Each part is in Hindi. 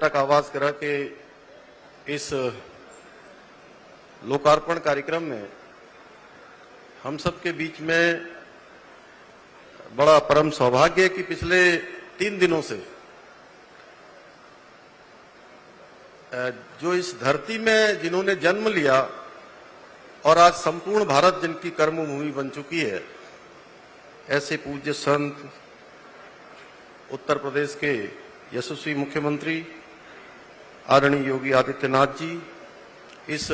तक आवाज करा कि इस लोकार्पण कार्यक्रम में हम सबके बीच में बड़ा परम सौभाग्य है कि पिछले 3 दिनों से जो इस धरती में जिन्होंने जन्म लिया और आज संपूर्ण भारत जिनकी कर्मभूमि बन चुकी है, ऐसे पूज्य संत उत्तर प्रदेश के यशस्वी मुख्यमंत्री आदरणीय योगी आदित्यनाथ जी इस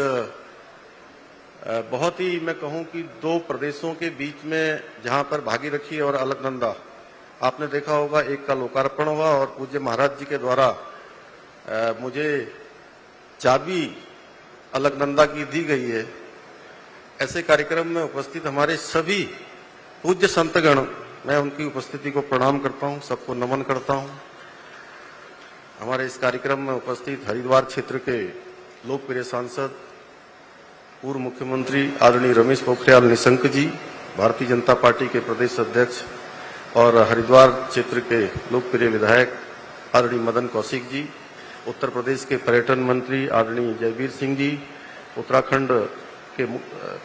बहुत ही मैं कहूं कि 2 प्रदेशों के बीच में जहां पर भागीरथी और अलकनंदा आपने देखा होगा, एक का लोकार्पण हुआ और पूज्य महाराज जी के द्वारा मुझे चाबी अलकनंदा की दी गई है। ऐसे कार्यक्रम में उपस्थित हमारे सभी पूज्य संतगण, मैं उनकी उपस्थिति को प्रणाम करता हूं, सबको नमन करता हूं। हमारे इस कार्यक्रम में उपस्थित हरिद्वार क्षेत्र के लोकप्रिय सांसद पूर्व मुख्यमंत्री आदरणीय रमेश पोखरियाल निशंक जी, भारतीय जनता पार्टी के प्रदेश अध्यक्ष, और हरिद्वार क्षेत्र के लोकप्रिय विधायक आदरणीय मदन कौशिक जी, उत्तर प्रदेश के पर्यटन मंत्री आदरणीय जयवीर सिंह जी, उत्तराखंड के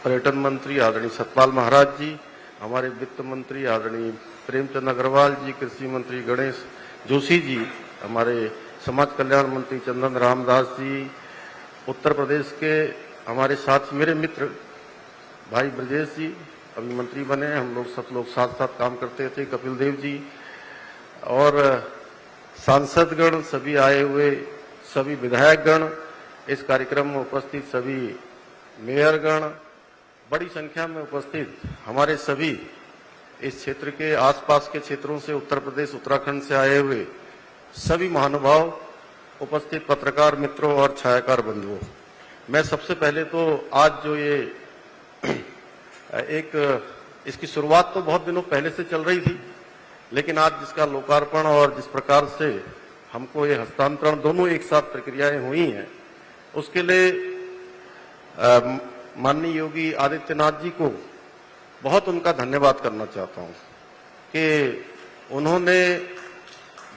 पर्यटन मंत्री आदरणीय सतपाल महाराज जी, हमारे वित्त मंत्री आदरणीय प्रेमचंद अग्रवाल जी, कृषि मंत्री गणेश जोशी जी, हमारे समाज कल्याण मंत्री चंदन रामदास जी, उत्तर प्रदेश के हमारे साथ मेरे मित्र भाई ब्रजेश जी अभी मंत्री बने, हम लोग सब लोग साथ साथ काम करते थे, कपिल देव जी, और सांसदगण, सभी आए हुए सभी विधायकगण, इस कार्यक्रम में उपस्थित सभी मेयरगण, बड़ी संख्या में उपस्थित हमारे सभी इस क्षेत्र के आसपास के क्षेत्रों से, उत्तर प्रदेश उत्तराखंड से आए हुए सभी महानुभाव, उपस्थित पत्रकार मित्रों और छायाकार बंधुओं, मैं सबसे पहले तो आज जो ये इसकी शुरुआत तो बहुत दिनों पहले से चल रही थी, लेकिन आज जिसका लोकार्पण और जिस प्रकार से हमको ये हस्तांतरण दोनों एक साथ प्रक्रियाएं हुई हैं, उसके लिए माननीय योगी आदित्यनाथ जी को बहुत उनका धन्यवाद करना चाहता हूं कि उन्होंने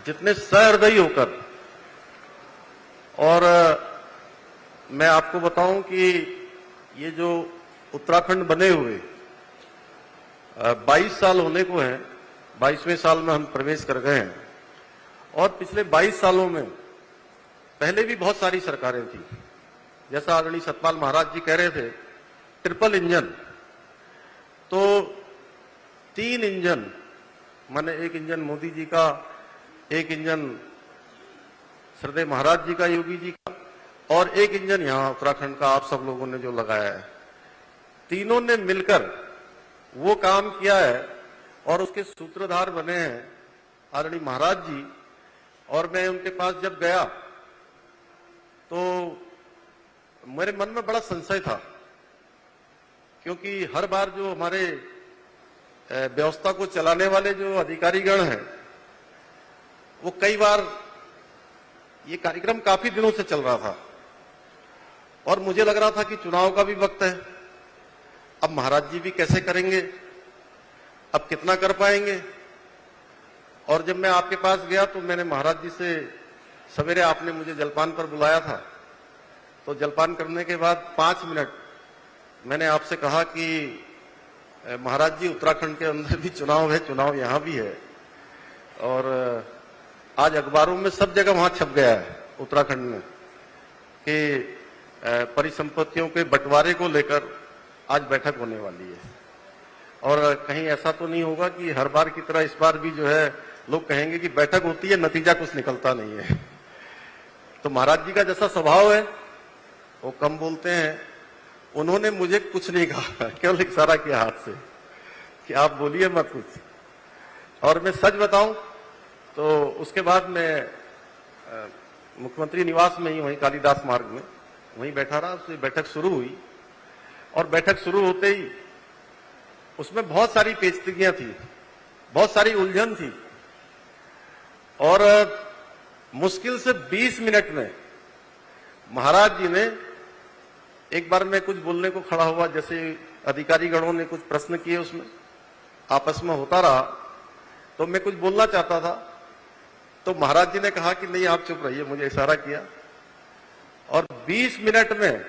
जितने सहृदयी होकर, और मैं आपको बताऊं कि ये जो उत्तराखंड बने हुए 22 साल होने को हैं, 22वें साल में हम प्रवेश कर गए हैं, और पिछले 22 सालों में पहले भी बहुत सारी सरकारें थी, जैसा आदरणीय सतपाल महाराज जी कह रहे थे, ट्रिपल इंजन, तो 3 इंजन, माने एक इंजन मोदी जी का, एक इंजन श्रद्धेय महाराज जी का, योगी जी का, और एक इंजन यहां उत्तराखंड का आप सब लोगों ने जो लगाया है, तीनों ने मिलकर वो काम किया है और उसके सूत्रधार बने हैं आदरणीय महाराज जी। और मैं उनके पास जब गया तो मेरे मन में बड़ा संशय था, क्योंकि हर बार जो हमारे व्यवस्था को चलाने वाले जो अधिकारीगण हैं, वो कई बार, ये कार्यक्रम काफी दिनों से चल रहा था और मुझे लग रहा था कि चुनाव का भी वक्त है, अब महाराज जी भी कैसे करेंगे, अब कितना कर पाएंगे। और जब मैं आपके पास गया तो मैंने महाराज जी से, सवेरे आपने मुझे जलपान पर बुलाया था, तो जलपान करने के बाद 5 मिनट मैंने आपसे कहा कि महाराज जी, उत्तराखंड के अंदर भी चुनाव है, चुनाव यहां भी है, और आज अखबारों में सब जगह वहां छप गया है उत्तराखंड में कि परिसंपत्तियों के बंटवारे को लेकर आज बैठक होने वाली है, और कहीं ऐसा तो नहीं होगा कि हर बार की तरह इस बार भी जो है लोग कहेंगे कि बैठक होती है, नतीजा कुछ निकलता नहीं है। तो महाराज जी का जैसा स्वभाव है, वो कम बोलते हैं, उन्होंने मुझे कुछ नहीं कहा, केवल इशारा किया हाथ से कि आप बोलिए मत कुछ। और मैं सच बताऊं तो उसके बाद मैं मुख्यमंत्री निवास में ही, वहीं कालिदास मार्ग में वहीं बैठा रहा, उससे बैठक शुरू हुई, और बैठक शुरू होते ही उसमें बहुत सारी पेचीदगियां थी, बहुत सारी उलझन थी, और मुश्किल से 20 मिनट में महाराज जी ने, एक बार मैं कुछ बोलने को खड़ा हुआ, जैसे अधिकारी गणों ने कुछ प्रश्न किए, उसमें आपस में होता रहा, तो मैं कुछ बोलना चाहता था, तो महाराज जी ने कहा कि नहीं आप चुप रहिए, मुझे इशारा किया और 20 मिनट में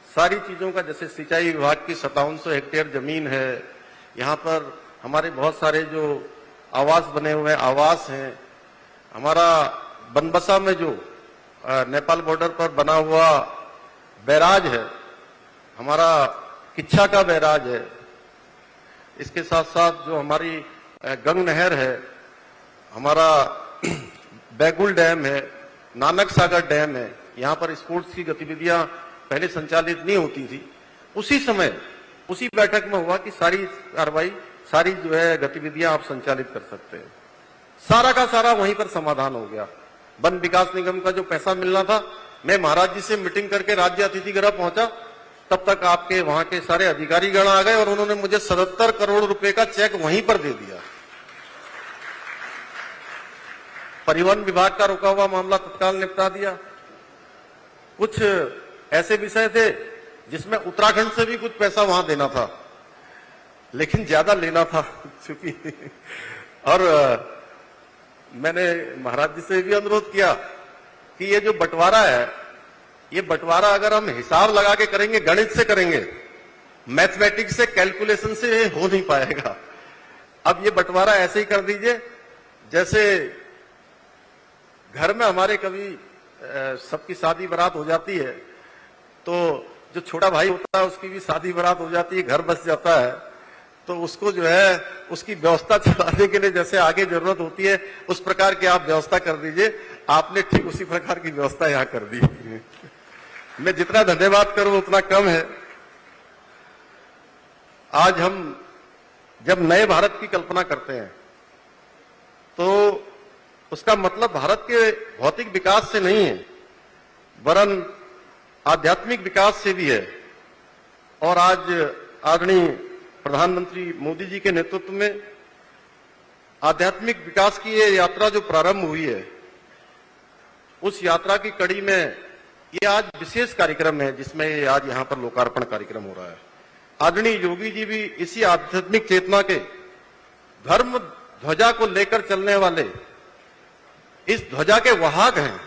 सारी चीजों का, जैसे सिंचाई विभाग की 5700 हेक्टेयर जमीन है, यहाँ पर हमारे बहुत सारे जो आवास बने हुए आवास हैं, हमारा बनबसा में जो नेपाल बॉर्डर पर बना हुआ बैराज है, हमारा किच्छा का बैराज है, इसके साथ साथ जो हमारी गंग नहर है, हमारा बैगुल डैम है, नानक सागर डैम है, यहाँ पर स्पोर्ट्स की गतिविधियां पहले संचालित नहीं होती थी। उसी समय उसी बैठक में हुआ कि सारी कार्रवाई, सारी जो है गतिविधियां आप संचालित कर सकते हैं। सारा का सारा वहीं पर समाधान हो गया। वन विकास निगम का जो पैसा मिलना था, मैं महाराज जी से मीटिंग करके राज्य अतिथि गृह पहुंचा, तब तक आपके वहां के सारे अधिकारीगण आ गए और उन्होंने मुझे 77 करोड़ रुपए का चेक वहीं पर दे दिया। परिवहन विभाग का रुका हुआ मामला तत्काल निपटा दिया। कुछ ऐसे विषय थे जिसमें उत्तराखंड से भी कुछ पैसा वहां देना था, लेकिन ज्यादा लेना था चूंकि और मैंने महाराज जी से भी अनुरोध किया कि ये जो बंटवारा है, ये बंटवारा अगर हम हिसाब लगा के करेंगे, गणित से करेंगे, मैथमेटिक्स से, कैलकुलेशन से हो नहीं पाएगा। अब ये बंटवारा ऐसे ही कर दीजिए जैसे घर में हमारे कभी सबकी शादी बारात हो जाती है, तो जो छोटा भाई होता है उसकी भी शादी बारात हो जाती है, घर बस जाता है, तो उसको जो है उसकी व्यवस्था चलाने के लिए जैसे आगे जरूरत होती है, उस प्रकार की आप व्यवस्था कर दीजिए। आपने ठीक उसी प्रकार की व्यवस्था यहां कर दी। मैं जितना धन्यवाद करूं उतना कम है। आज हम जब नए भारत की कल्पना करते हैं तो उसका मतलब भारत के भौतिक विकास से नहीं है, वरन आध्यात्मिक विकास से भी है। और आज आदरणीय प्रधानमंत्री मोदी जी के नेतृत्व में आध्यात्मिक विकास की ये यात्रा जो प्रारंभ हुई है, उस यात्रा की कड़ी में ये आज विशेष कार्यक्रम है जिसमें ये आज यहाँ पर लोकार्पण कार्यक्रम हो रहा है। आदरणीय योगी जी भी इसी आध्यात्मिक चेतना के, धर्म ध्वजा को लेकर चलने वाले इस ध्वजा के वाहक हैं।